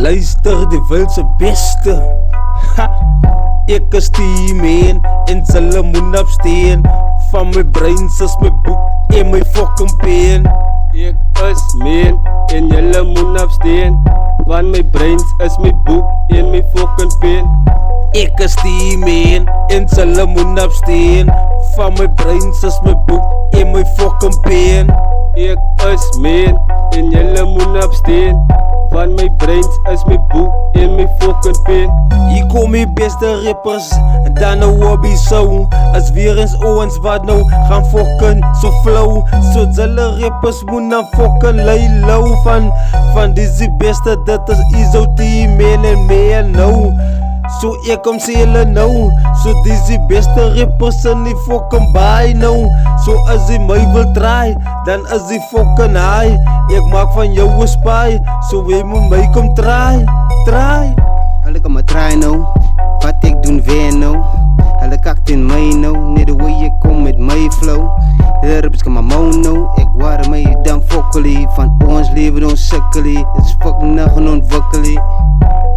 luister, die wildse beste. Ha, ek is die man en hulle moet afsteen. Van my brein is my boek en my fucking pen. Ek is man en julle moet afsteen. Van my brein is my boek en my fucking pen. Ek is die man en hulle moet afsteen. Van my brein is my boek en my fucking pen. Ek is man en julle moet afsteen. Van my brains is my boek en my fucking pen. Hier kom die beste rappers, dan nou hobby so. As weer eens ouens wat nou gaan fucking so flow. So julle rappers moet nou fucking lay low. Van dis die beste, dit is Izo, T-Man en meer nou. So ek kom sê hulle nou. So dis die beste rappers in die fucking baai nou. So as jy my wil try, dan is die fucking high. Ek maak van jou 'n spy, so jy moet my kom try. Hulle kan maar try nou, wat ek doen weer nou. Hulle kakt in my nou, net the way ek kom met my flow. De rappers kan maar mono, ek waar my dan fokkelie. Van ons leven ons sukkelie, het is fucking nog en ontwikkelie.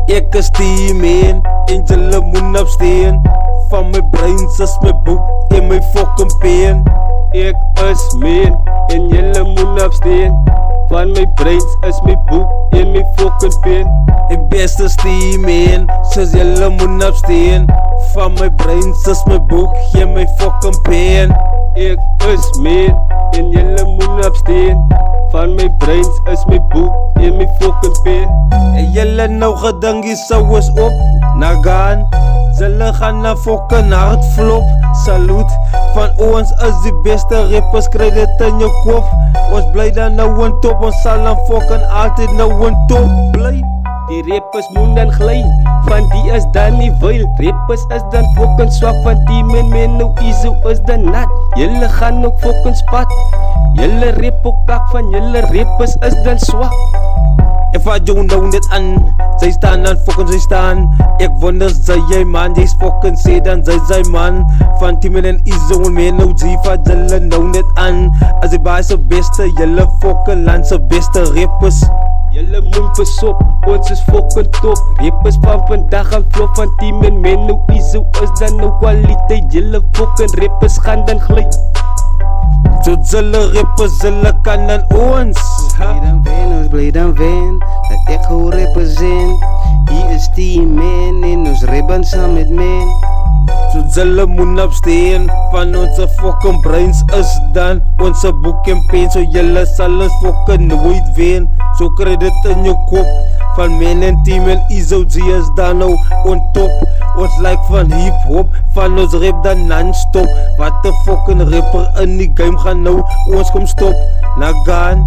Ek is die man en julle moet afsteen. Van my brein is my boek en my fucking pen. Ek is man en julle moet afsteen. Van my brains is my boek en my fucking pen. Die beste is die man, soos julle moet afsteen. Van my brein is my boek en my fucking pen. Ek is man en julle moet afsteen. Van my brains is my boek en my fucking pen. En julle nou gedink die sou is op, na gaan. Julle gaan na fucking hard flop. Salut, van ons is die beste rappers, kry dit in jou kop. Ons bly dan nou in top, ons sal dan fucking altyd nou in top bly. Die rappers moet dan gly, van die is dan nie vuil. Rappers is dan fucking swak, van die men nou Izo is dan nat. Julle gaan ook fucking spat. Julle rap ook kak, van julle rappers is dan swak. If I don't know net aan, sy staan dan fucking sy staan. Ek wonder sy jy man, jy's fucking sê dan sy man. Van T-Man en Izo en men nou G-Fa, julle nou net aan. As die baie se beste, julle fucking land se beste rappers. Julle moet besop, ons is fucking top. Rappers van vandag gaan flop, van T-Man men nou Izo is dan nou kwaliteit. Julle fucking rappers gaan dan glyd. So julle rappers, julle kan dan ons. Ons bly dan wen, dat ek gewoon represent. Hier is T-Man en ons ribbon saam met men. So julle moet afsteen, van onze fucking brains is dan onze boek en pen. So julle sal ons fucking nooit wen. So kry dit in jou kop, van men en T-Man Izo G is dan nou on top. Ons like van hip-hop, van ons rap dan non-stop. Wat de fucking rapper in die game gaan nou, ons kom stop. Na gaan,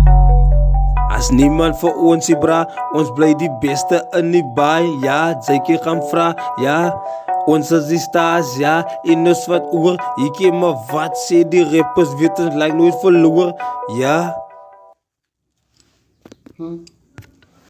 as niemand vir ons die bra, ons bly die beste in die baai. Ja, Jykie gaan vra, ja, ons is die stars, ja, en ons wat oor. Jykie, maar wat sê die rappers, weet ons like nooit verloor, ja.